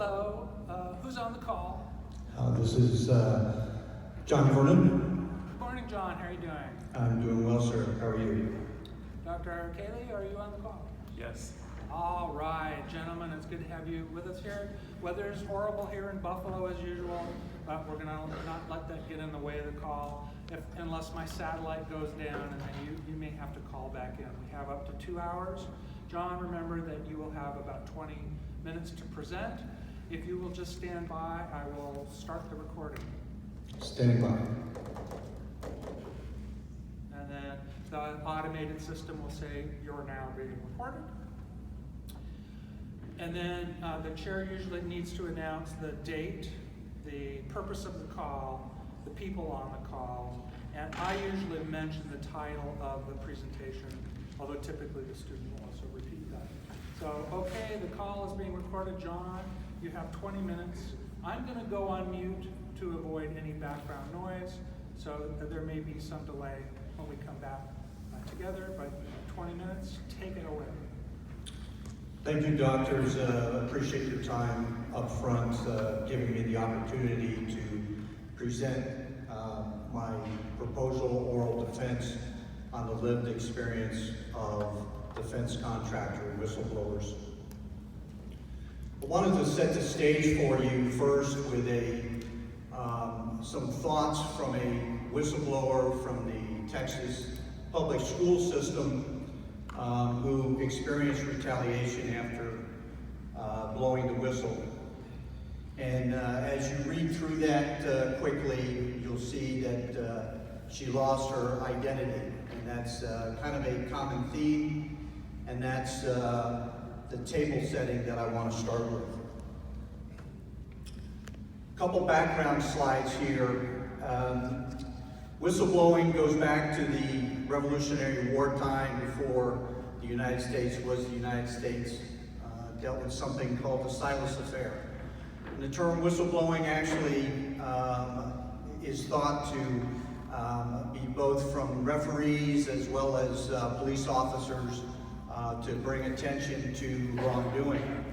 hello. Who's on the call? This is John Vernon. Good morning, John. How are you doing? I'm doing well, sir. How are you? Dr. Kaylee, are you on the call? Yes. All right, gentlemen, it's good to have you with us here. Weather's horrible here in Buffalo as usual, but we're gonna not let that get in the way of the call. Unless my satellite goes down, and then you may have to call back in. We have up to 2 hours. John, remember that you will have about 20 minutes to present. If you will just stand by, I will start the recording. Standing by. And then the automated system will say, you're now being recorded. And then the chair usually needs to announce the date, the purpose of the call, the people on the call, and I usually mention the title of the presentation, although typically the student will also repeat that. So, okay, the call is being recorded. John, you have 20 minutes. I'm going to go on mute to avoid any background noise, so there may be some delay when we come back together, but 20 minutes, take it away. Thank you, doctors. Appreciate your time up front, giving me the opportunity to present my proposal oral defense on the lived experience of defense contractor whistleblowers. I wanted to set the stage for you first with some thoughts from a whistleblower from the Texas public school system who experienced retaliation after blowing the whistle. And as you read through that quickly, you'll see that she lost her identity. And that's kind of a common theme, and that's the table setting that I want to start with. A couple background slides here. Whistleblowing goes back to the Revolutionary War time, before the United States was the United States. Dealt with something called the Silas Affair. And the term whistleblowing actually is thought to be both from referees as well as police officers to bring attention to wrongdoing.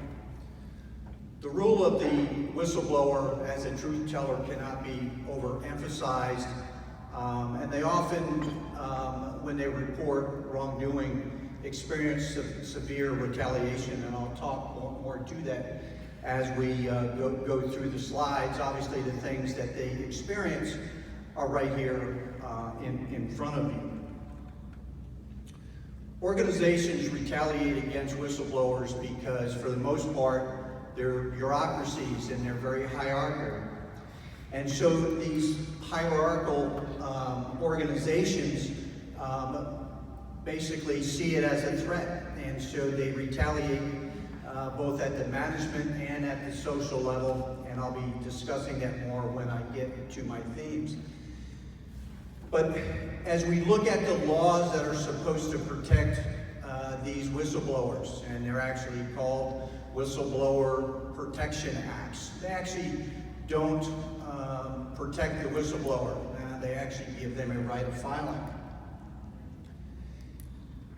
The role of the whistleblower as a truth teller cannot be overemphasized, and they often, when they report wrongdoing, experience severe retaliation, and I'll talk more to that as we go through the slides. Obviously, the things that they experience are right here in front of you. Organizations retaliate against whistleblowers because, for the most part, they're bureaucracies and they're very hierarchical. And so these hierarchical organizations basically see it as a threat, and so they retaliate both at the management and at the social level, and I'll be discussing that more when I get to my themes. But as we look at the laws that are supposed to protect these whistleblowers, and they're actually called Whistleblower Protection Acts, they actually don't protect the whistleblower. They actually give them a right of filing.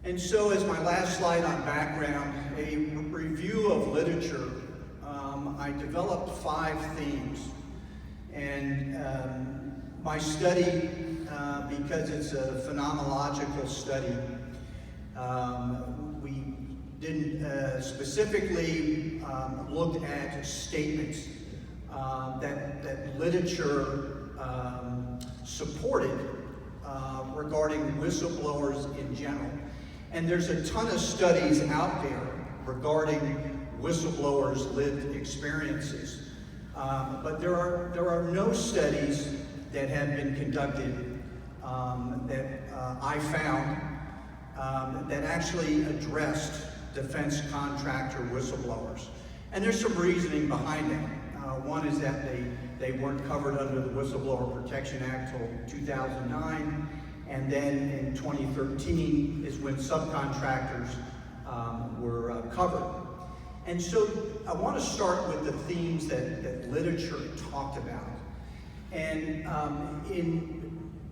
And so, as my last slide on background, a review of literature, I developed 5 themes. And my study, because it's a phenomenological study, we didn't specifically look at statements that literature supported regarding whistleblowers in general. And there's a ton of studies out there regarding whistleblowers' lived experiences. But there are no studies that have been conducted that I found that actually addressed defense contractor whistleblowers. And there's some reasoning behind that. One is that they weren't covered under the Whistleblower Protection Act till 2009. And then in 2013 is when subcontractors were covered. And so I want to start with the themes that literature talked about. And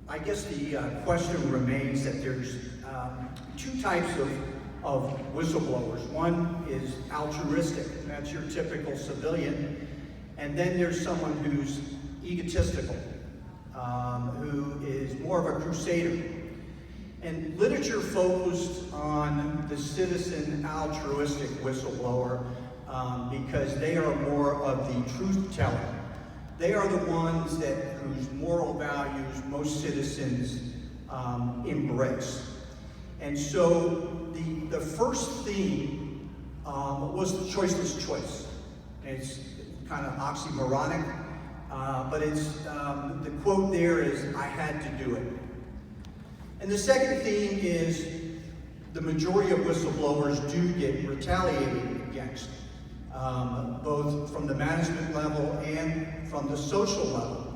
I guess the question remains that there's 2 types of whistleblowers. One is altruistic, That's your typical civilian. And then there's someone who's egotistical, who is more of a crusader. And literature focused on the citizen altruistic whistleblower because they are more of the truth teller. They are the ones whose moral values most citizens embrace. And so the first theme was the choiceless choice. It's kind of oxymoronic, but it's the quote there is, "I had to do it." And the second theme is the majority of whistleblowers do get retaliated against, both from the management level and from the social level.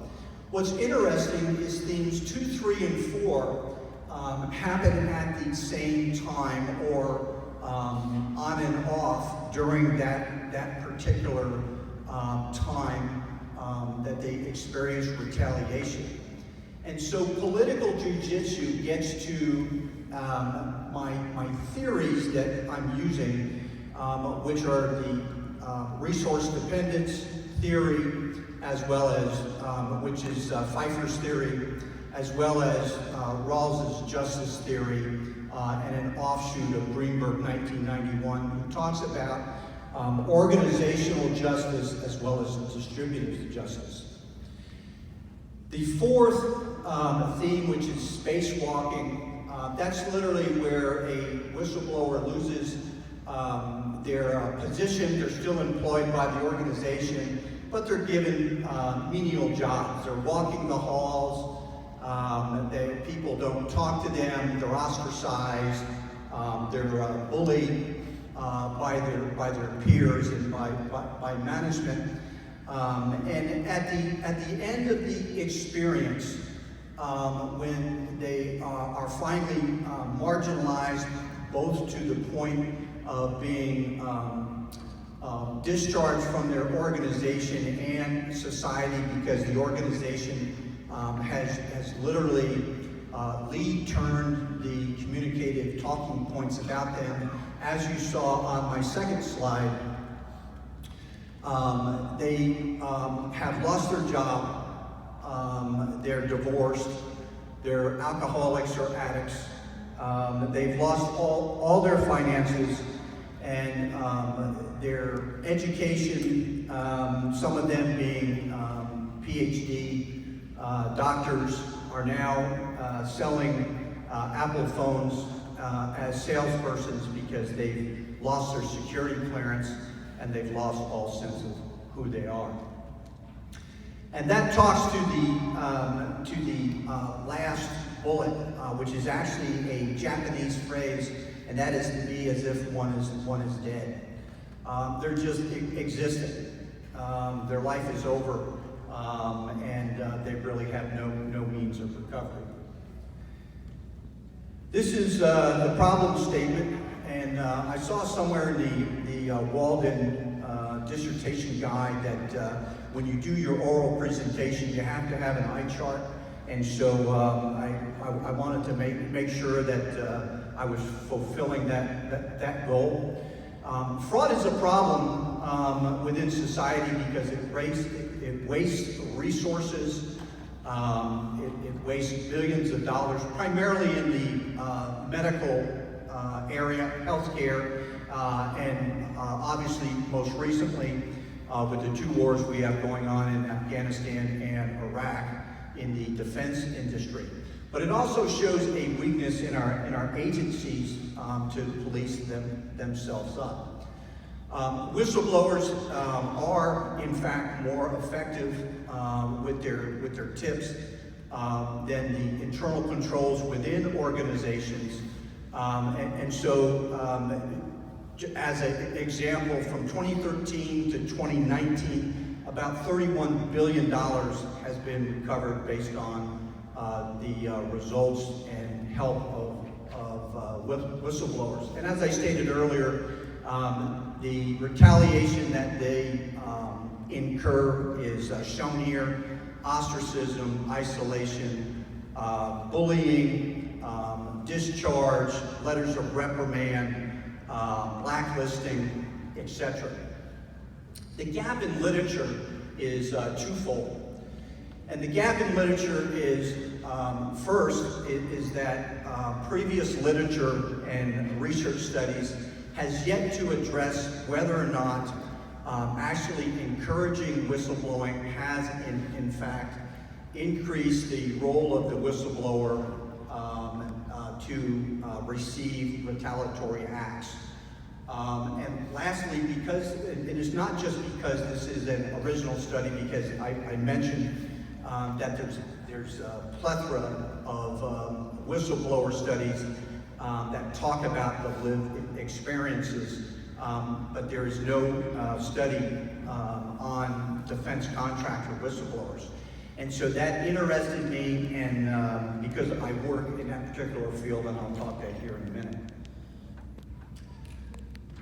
What's interesting is themes 2, 3, and 4 happen at the same time or on and off during that particular time that they experience retaliation. And so political jujitsu gets to my theories that I'm using, which are the resource dependence theory, as well as, which is Pfeiffer's theory, as well as Rawls's justice theory, and an offshoot of Greenberg 1991, who talks about organizational justice as well as distributive justice. The fourth theme, which is spacewalking, that's literally where a whistleblower loses their position. They're still employed by the organization, but they're given menial jobs. They're walking the halls. People don't talk to them. They're ostracized. They're bullied by their peers and by management. And at the end of the experience, when they are finally marginalized, both to the point of being discharged from their organization and society, because the organization has literally lead-turned the communicative talking points about them. As you saw on my second slide, they have lost their job, they're divorced, they're alcoholics or addicts, they've lost all their finances and their education, some of them being PhD doctors, are now selling Apple phones as salespersons because they've lost their security clearance and they've lost all sense of who they are. And that talks to the last bullet, which is actually a Japanese phrase, and that is to be as if one is dead. They're just existing. Their life is over, and they really have no means of recovery. This is the problem statement, and I saw somewhere in the Walden dissertation guide that when you do your oral presentation, you have to have an eye chart, and so I wanted to make sure that I was fulfilling that goal. Fraud is a problem within society because it wastes resources. It wastes billions of dollars, primarily in the medical area, healthcare, and obviously most recently with the 2 wars we have going on in Afghanistan and Iraq in the defense industry. But it also shows a weakness in our agencies to police themselves up. Whistleblowers are, in fact, more effective with their tips than the internal controls within organizations. And so, as an example, from 2013 to 2019, about $31 billion has been recovered based on the results and help of whistleblowers. And as I stated earlier, the retaliation that they incur is shown here: ostracism, isolation, bullying, discharge, letters of reprimand, blacklisting, etc. The gap in literature is twofold. And the gap in literature is, first, is that previous literature and research studies has yet to address whether or not actually encouraging whistleblowing has, in fact, increased the role of the whistleblower to receive retaliatory acts. And lastly, because it is not just because this is an original study, because I mentioned that there's a plethora of whistleblower studies that talk about the lived experiences, but there is no study on defense contractor whistleblowers. And so that interested me, and because I work in that particular field, and I'll talk that here in a minute.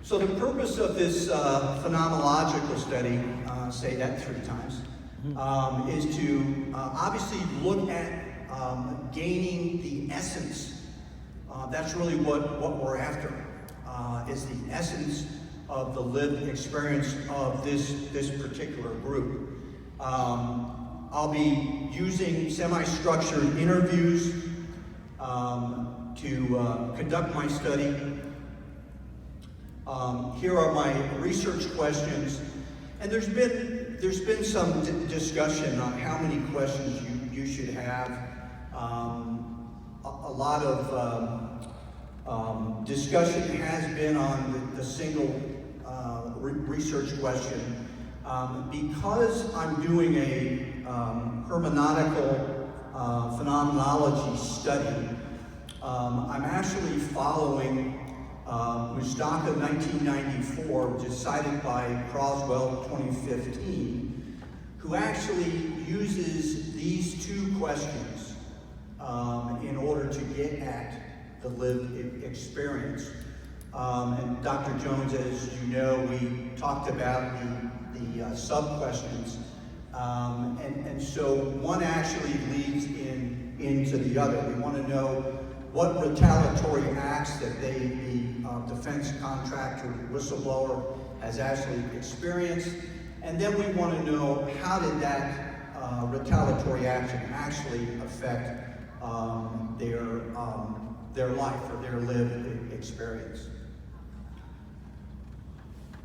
So the purpose of this phenomenological study, say that 3 times, is to obviously look at gaining the essence. That's really what we're after, is the essence of the lived experience of this particular group. I'll be using semi-structured interviews to conduct my study. Here are my research questions, and there's been some discussion on how many questions you should have. A lot of discussion has been on the single research question. Because I'm doing a hermeneutical phenomenology study, I'm actually following Mustaka 1994, which is cited by Croswell 2015, who actually uses these 2 questions in order to get at the lived experience. And Dr. Jones, as you know, we talked about the sub-questions, and so one actually leads into the other. We want to know what retaliatory acts that the defense contractor whistleblower has actually experienced, and then we want to know how did that retaliatory action actually affect their life or their lived experience.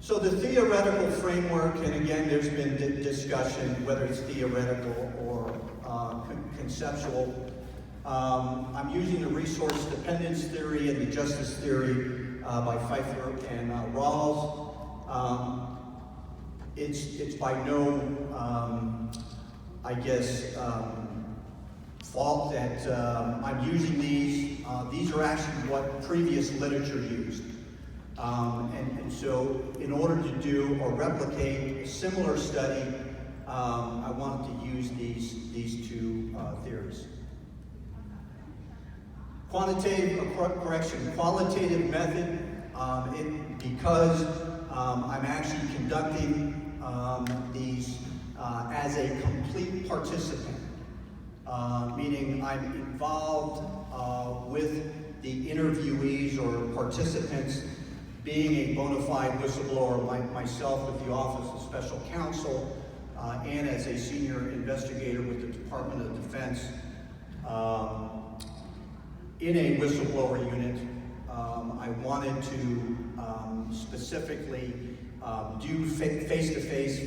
So the theoretical framework, and again, there's been discussion whether it's theoretical or conceptual. I'm using the resource dependence theory and the justice theory by Pfeiffer and Rawls. It's by no, I guess, fault that I'm using these. These are actually what previous literature used. And so in order to do or replicate a similar study, I wanted to use these 2 theories. Qualitative method, because I'm actually conducting these as a complete participant, meaning I'm involved with the interviewees or participants, being a bona fide whistleblower myself with the Office of Special Counsel and as a senior investigator with the Department of Defense in a whistleblower unit. I wanted to specifically do face-to-face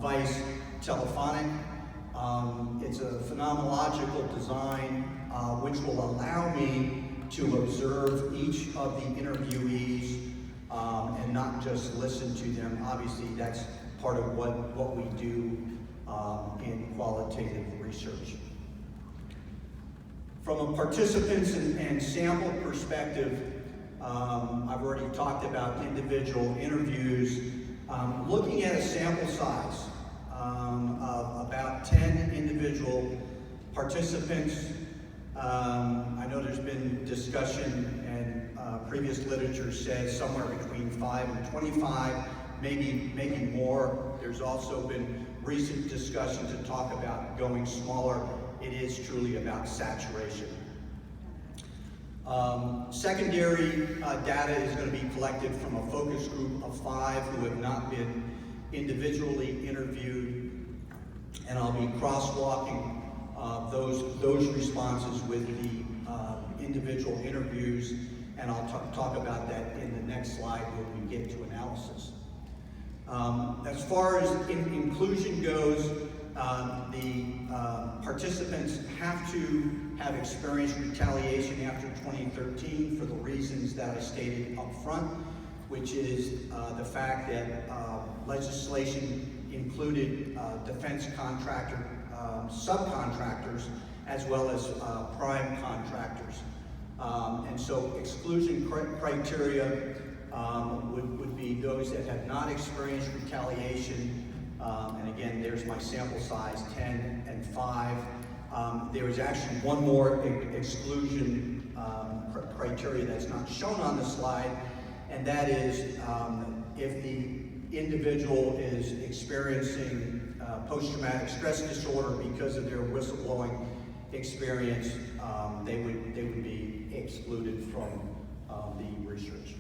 vice telephonic. It's a phenomenological design which will allow me to observe each of the interviewees and not just listen to them. Obviously, that's part of what we do in qualitative research. From a participants and sample perspective, I've already talked about individual interviews. Looking at a sample size of about 10 individual participants, I know there's been discussion and previous literature says somewhere between 5 and 25, maybe more. There's also been recent discussion to talk about going smaller. It is truly about saturation. Secondary data is going to be collected from a focus group of 5 who have not been individually interviewed, and I'll be crosswalking those responses with the individual interviews, and I'll talk about that in the next slide when we get to analysis. As far as inclusion goes, the participants have to have experienced retaliation after 2013 for the reasons that I stated up front, which is the fact that legislation included defense contractor subcontractors as well as prime contractors. And so exclusion criteria would be those that have not experienced retaliation. And again, there's my sample size, 10 and 5. There is actually one more exclusion criteria that's not shown on the slide, and that is if the individual is experiencing post-traumatic stress disorder because of their whistleblowing experience, they would be excluded from the research.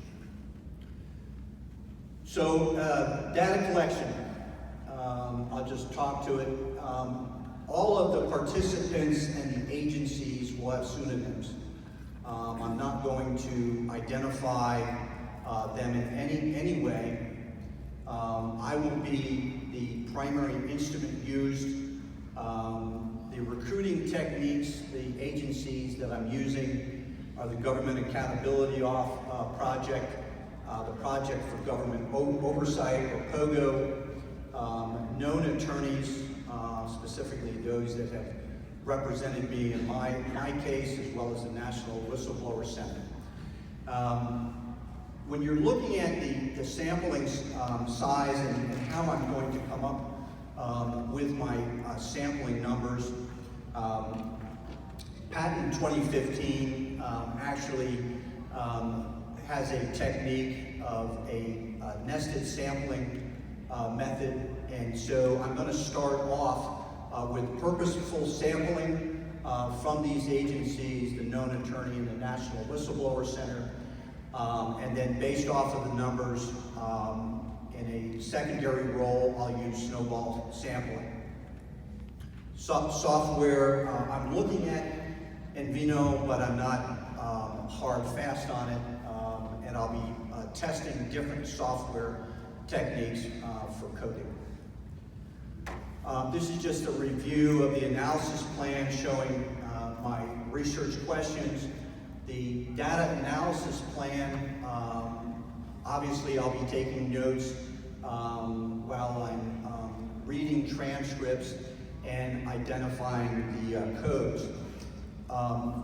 So data collection, I'll just talk to it. All of the participants and the agencies will have pseudonyms. I'm not going to identify them in any way. I will be the primary instrument used. The recruiting techniques, the agencies that I'm using are the Government Accountability Project, the Project for Government Oversight, or POGO, known attorneys, specifically those that have represented me in my case, as well as the National Whistleblower Center. When you're looking at the sampling size and how I'm going to come up with my sampling numbers, patent 2015 actually has a technique of a nested sampling method, and so I'm going to start off with purposeful sampling from these agencies, the known attorney and the National Whistleblower Center, and then based off of the numbers, in a secondary role, I'll use snowball sampling. Software, I'm looking at Envino, but I'm not hard fast on it, and I'll be testing different software techniques for coding. This is just a review of the analysis plan showing my research questions. The data analysis plan, obviously I'll be taking notes while I'm reading transcripts and identifying the codes.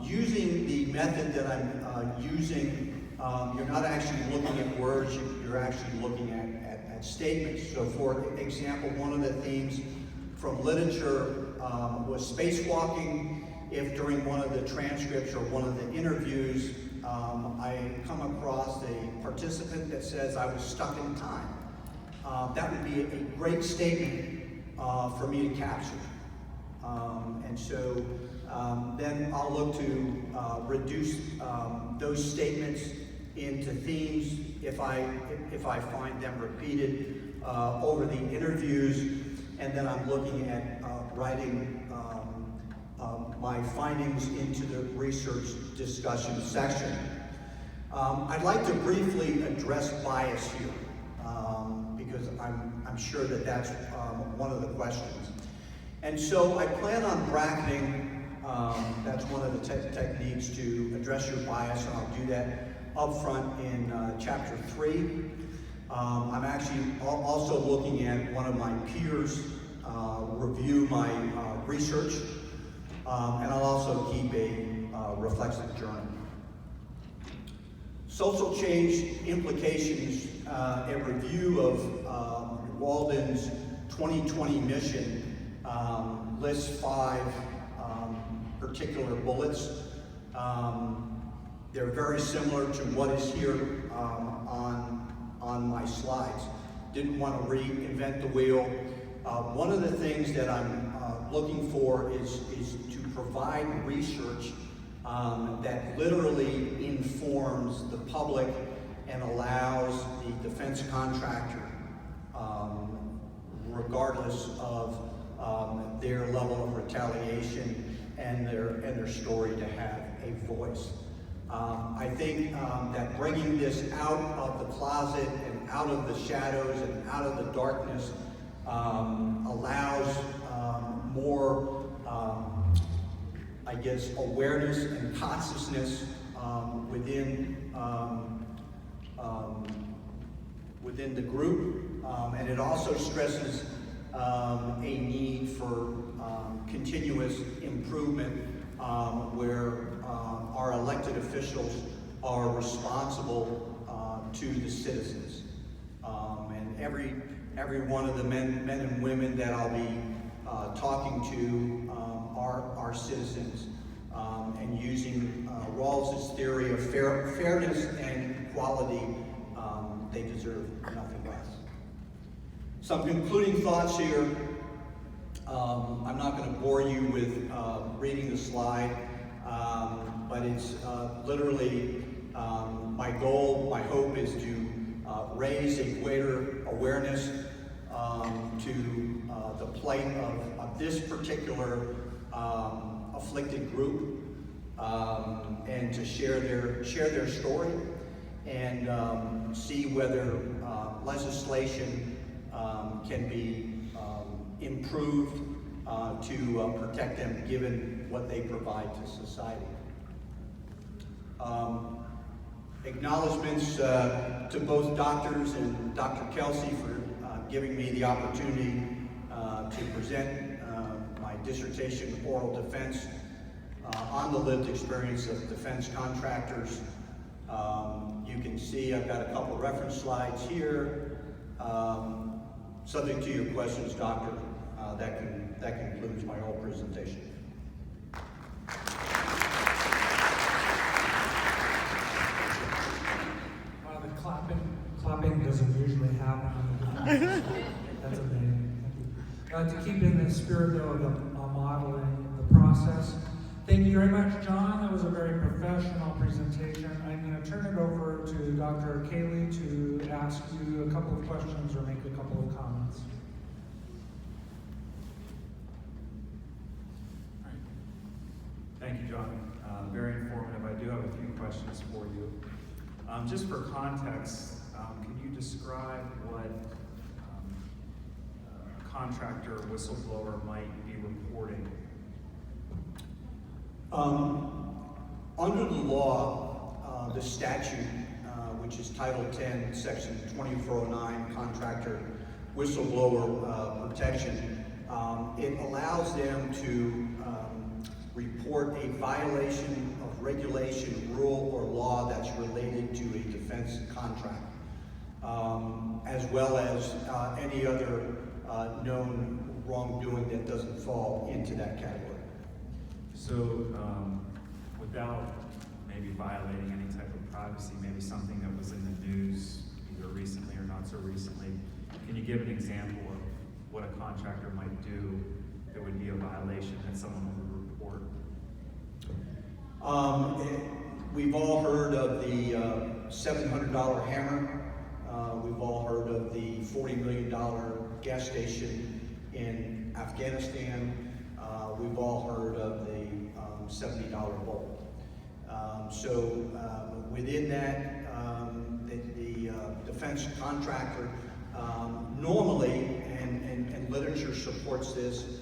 Using the method that I'm using, you're not actually looking at words, you're actually looking at statements. So for example, one of the themes from literature was spacewalking. If during one of the transcripts or one of the interviews, I come across a participant that says I was stuck in time, that would be a great statement for me to capture. And so then I'll look to reduce those statements into themes if I find them repeated over the interviews, and then I'm looking at writing my findings into the research discussion section. I'd like to briefly address bias here, because I'm sure that that's one of the questions. And so I plan on bracketing, that's one of the techniques to address your bias, and I'll do that up front in chapter 3. I'm actually also looking at one of my peers review my research, and I'll also keep a reflexive journal. Social change implications, a review of Walden's 2020 mission lists 5 particular bullets. They're very similar to what is here on my slides. Didn't want to reinvent the wheel. One of the things that I'm looking for is to provide research that literally informs the public and allows the defense contractor, regardless of their level of retaliation and their story, to have a voice. I think that bringing this out of the closet and out of the shadows and out of the darkness allows more, I guess, awareness and consciousness within the group, and it also stresses a need for continuous improvement where our elected officials are responsible to the citizens. And every one of the men and women that I'll be talking to are citizens, and using Rawls's theory of fairness and equality, they deserve nothing less. Some concluding thoughts here. I'm not going to bore you with reading the slide, but it's literally my goal, my hope is to raise a greater awareness to the plight of this particular afflicted group, and to share their story, and see whether legislation can be improved to protect them, given what they provide to society. Acknowledgements to both doctors and Dr. Kelsey for giving me the opportunity to present my dissertation oral defense on the lived experience of defense contractors. You can see I've got a couple reference slides here. Subject to your questions, Doctor, that concludes my whole presentation. The clapping doesn't usually happen. That's amazing. To keep in the spirit, though, of the modeling the process, thank you very much, John. That was a very professional presentation. I'm going to turn it over to Dr. Cayley to ask you a couple of questions or make a couple of comments. All right. Thank you, John. Very informative. I do have a few questions for you. Just for context, can you describe what a contractor whistleblower might be reporting? Under the law, the statute, which is Title 10, Section 2409, Contractor Whistleblower Protection, it allows them to report a violation of regulation, rule, or law that's related to a defense contract, as well as any other known wrongdoing that doesn't fall into that category. So, without maybe violating any type of privacy, maybe something that was in the news either recently or not so recently, can you give an example of what a contractor might do that would be a violation that someone would report? We've all heard of the $700 hammer. We've all heard of the $40 million gas station in Afghanistan. We've all heard of the $70 bolt. Within that, the defense contractor normally, and literature supports this,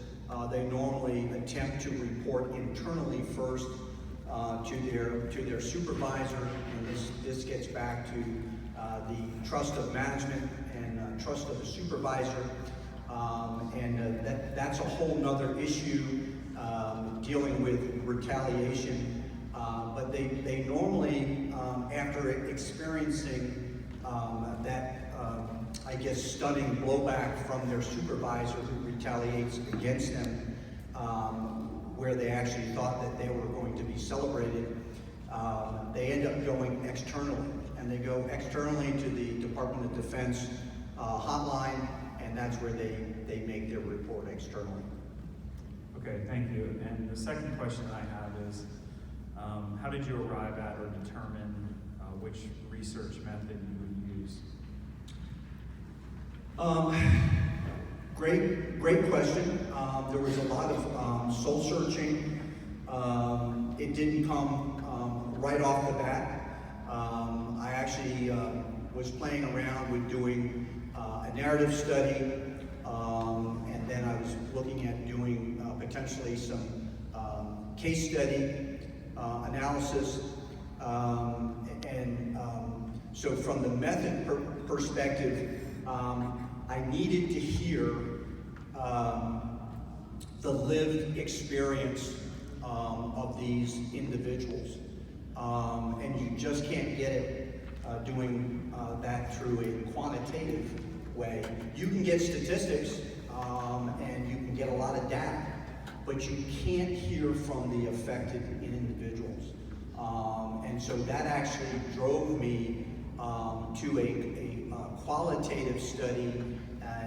they normally attempt to report internally first to their supervisor, and this gets back to the trust of management and trust of the supervisor, and that's a whole nother issue dealing with retaliation. But they normally, after experiencing that, I guess, stunning blowback from their supervisor who retaliates against them, where they actually thought that they were going to be celebrated, they end up going externally. And they go externally to the Department of Defense hotline, and that's where they make their report externally. Okay, thank you. And the second question I have is, How did you arrive at or determine which research method you would use? Great question. There was a lot of soul searching. It didn't come right off the bat. I actually was playing around with doing a narrative study, and then I was looking at doing potentially some case study analysis. So from the method perspective, I needed to hear the lived experience of these individuals. And you just can't get it doing that through a quantitative way. You can get statistics and you can get a lot of data, but you can't hear from the affected individuals. And so that actually drove me to a qualitative study,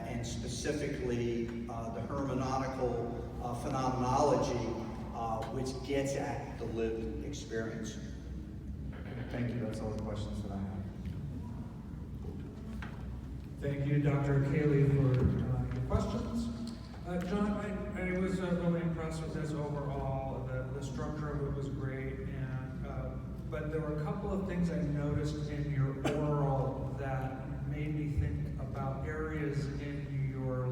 and specifically the hermeneutical phenomenology, which gets at the lived experience. Thank you. That's all the questions that I have. Thank you, Dr. Cayley, for your questions. John, I was really impressed with this overall. The structure of it was great, but there were a couple of things I noticed in your oral that made me think about areas in your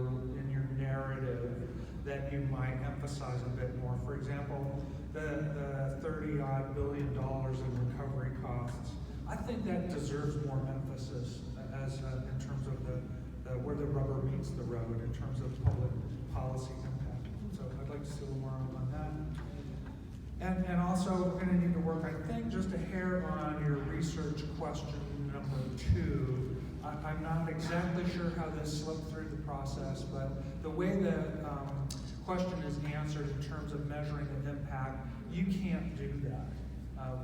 narrative that you might emphasize a bit more. For example, the $30-odd billion in recovery costs. I think that deserves more emphasis as in terms of the where the rubber meets the road in terms of public policy impact. So I'd like to see a little more on that. And also, we're going to need to work, I think, just a hair on your research question number 2. I'm not exactly sure how this slipped through the process, but the way the question is answered in terms of measuring the impact, you can't do that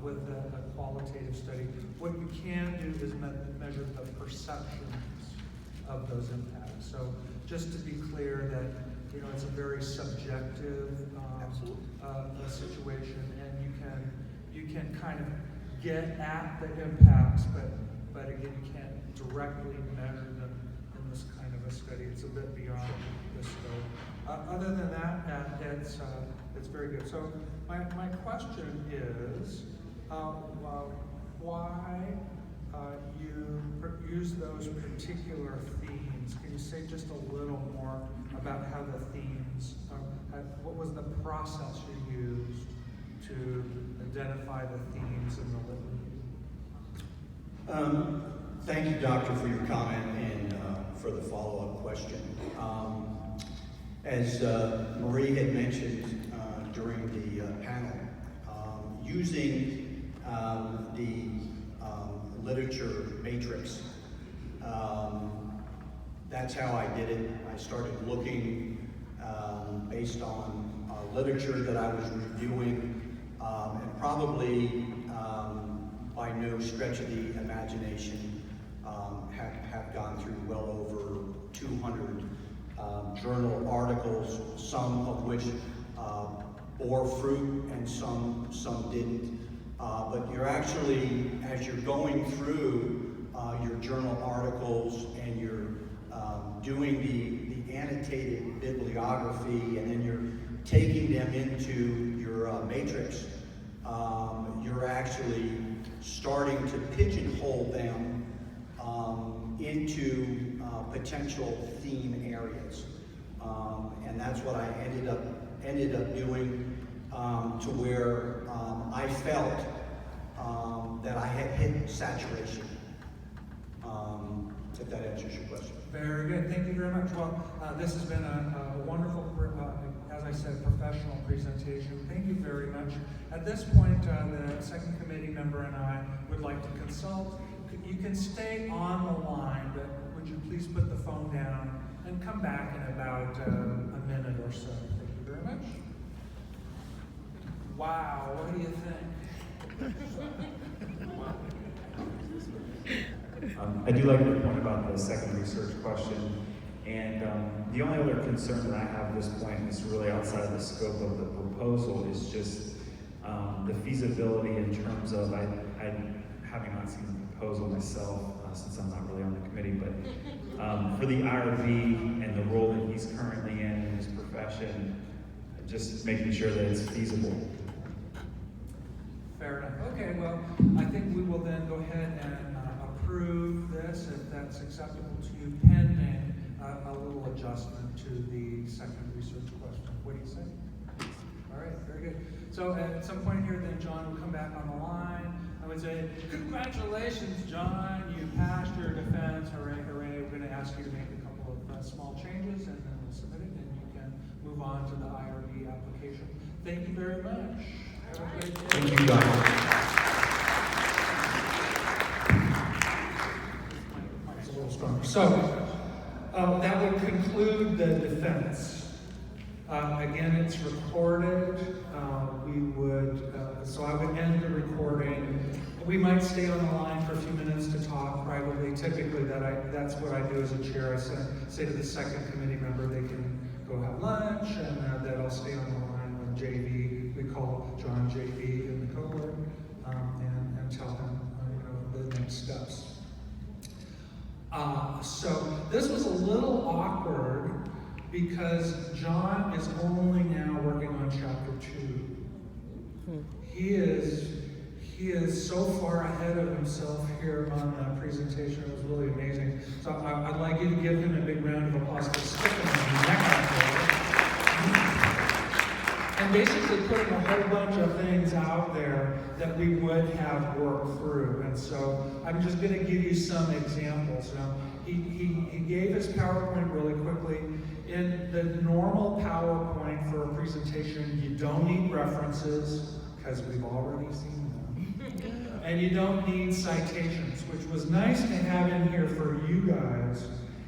with a qualitative study. What you can do is measure the perceptions of those impacts. So just to be clear that it's a very subjective situation, and you can kind of get at the impacts, but again, you can't directly measure them in this kind of a study. It's a bit beyond the scope. Other than that, it's very good. So my question is, why you use those particular themes? Can you say just a little more about how the themes, what was the process you used to identify the themes in the litany? Thank you, Doctor, for your comment and for the follow-up question. As Marie had mentioned during the panel, using the literature matrix, that's how I did it. I started looking based on literature that I was reviewing, and probably by no stretch of the imagination have gone through well over 200 journal articles, some of which bore fruit and some didn't. But you're actually, as you're going through your journal articles and you're doing the annotated bibliography, and then you're taking them into your matrix, you're actually starting to pigeonhole them into potential theme areas, and that's what I ended up doing to where I felt that I had hit saturation. If that answers your question. Very good. Thank you very much. Well, this has been a wonderful, as I said, professional presentation. Thank you very much. At this point, the second committee member and I would like to consult. You can stay on the line, but would you please put the phone down and come back in about a minute or so. Thank you very much. Wow, what do you think? I do like your point about the second research question, and the only other concern that I have at this point is really outside of the scope of the proposal is just the feasibility in terms of, I having not seen the proposal myself, since I'm not really on the committee, but for the IRB and the role that he's currently in his profession, just making sure that it's feasible. Fair enough. Okay, well, I think we will then go ahead and approve this if that's acceptable to you, pending a little adjustment to the second research question. What do you say? All right, very good. So at some point here, then John will come back on the line. I would say, congratulations, John. You passed your defense. Hooray, hooray. We're going to ask you to make a couple of small changes, and then we'll submit it, and you can move on to the IRB application. Thank you very much. Have a great day. Thank you, Don. It's a little stronger. So that would conclude the defense. Again, it's recorded. So I would end the recording. We might stay on the line for a few minutes to talk privately. Typically, that's what I do as a chair. I say to the second committee member they can go have lunch, and that I'll stay on the line with JB. We call John JB in the cohort, and tell him the next steps. So this was a little awkward because John is only now working on chapter 2. He is so far ahead of himself here on the presentation. It was really amazing. So I'd like you to give him a big round of applause for sticking his neck out there. And basically putting a whole bunch of things out there that we would have worked through. And so I'm just going to give you some examples. Now, he gave his PowerPoint really quickly. In the normal PowerPoint for a presentation, you don't need references, because we've already seen them. And you don't need citations, which was nice to have in here for you guys,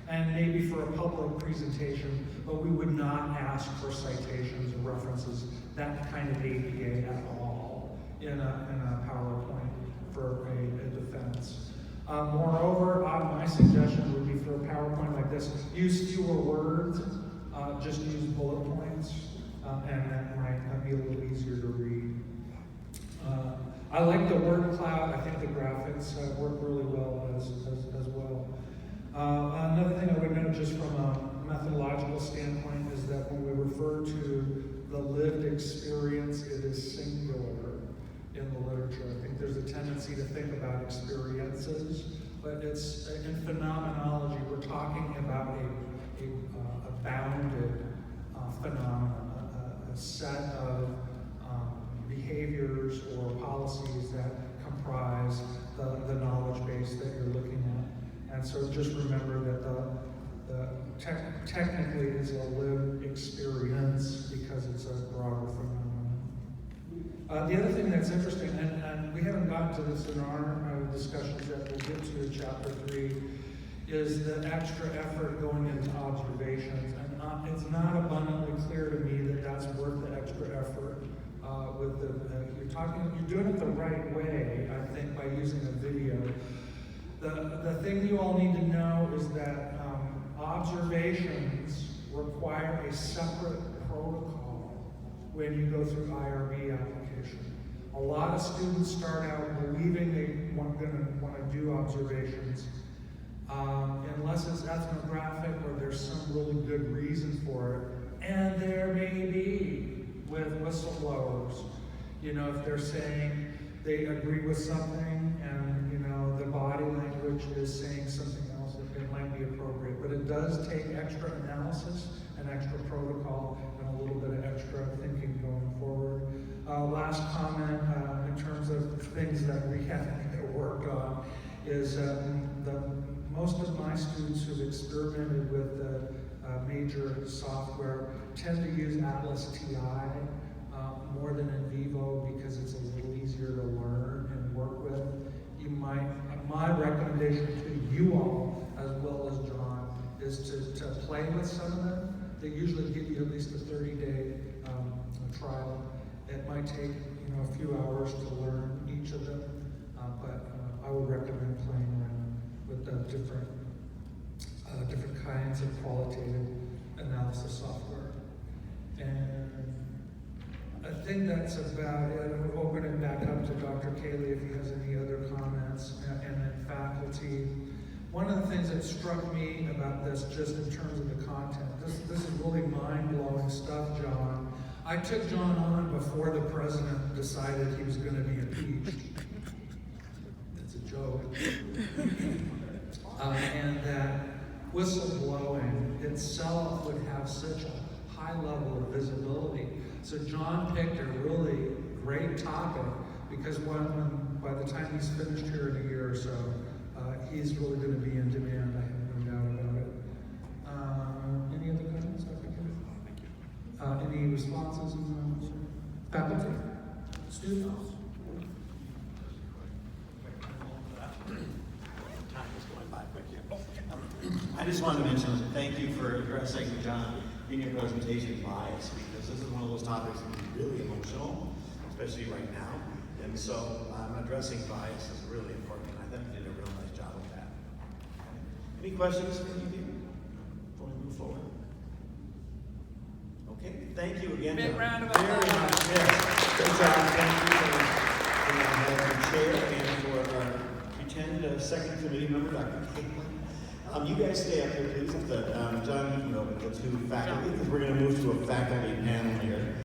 and maybe for a public presentation, but we would not ask for citations or references, that kind of APA at all, in a PowerPoint for a defense. Moreover, my suggestion would be for a PowerPoint like this, use fewer words, just use bullet points, and that might be a little easier to read. I like the word cloud. I think the graphics work really well as well. Another thing I would note just from a methodological standpoint is that when we refer to the lived experience, it is singular in the literature. I think there's a tendency to think about experiences, but it's in phenomenology, we're talking about a bounded phenomenon, a set of behaviors or policies that comprise the knowledge base that you're looking at. And so just remember that technically it's a lived experience because it's a broader phenomenon. The other thing that's interesting, and we haven't gotten to this in our discussions that we'll get to in chapter 3, is the extra effort going into observations. And it's not abundantly clear to me that that's worth the extra effort. You're doing it the right way, I think, by using a video. The thing you all need to know is that observations require a separate protocol when you go through IRB application. A lot of students start out believing they want to do observations, unless it's ethnographic or there's some really good reason for it, and there may be with whistleblowers. If they're saying they agree with something and the body language is saying something else, it might be appropriate. But it does take extra analysis and extra protocol and a little bit of extra thinking going forward. Last comment in terms of things that we haven't worked on is most of my students who've experimented with the major software tend to use Atlas TI more than in Vivo because it's a little easier to learn and work with. My recommendation to you all, as well as John, is to play with some of them. They usually give you at least a 30-day trial. It might take a few hours to learn each of them, but I would recommend playing around with different kinds of qualitative analysis software. And I think that's about it. I'll open it back up to Dr. Cayley if he has any other comments, and then faculty. One of the things that struck me about this, just in terms of the content, this is really mind-blowing stuff, John. I took John on before the president decided he was going to be impeached. That's a joke. And that whistleblowing itself would have such a high level of visibility. So John picked a really great topic, because by the time he's finished here in a year or so, he's really going to be in demand. I have no doubt about it. Any other comments, Dr. Kim? Any responses? Faculty? Students? Time is going by quickly. I just wanted to mention, thank you for addressing, John, in your presentation, bias, because this is one of those topics that can be really emotional, especially right now. And so addressing bias is really important, and I think you did a real nice job with that. Any questions for you here before we move forward? Okay, thank you again. Big John. round of Very applause. much, yes. Good job. Thank you for the chair and for our pretend second committee member, Dr. Caitlin. You guys stay up here, please. John, you can go with the two faculty, because we're going to move to a faculty panel here.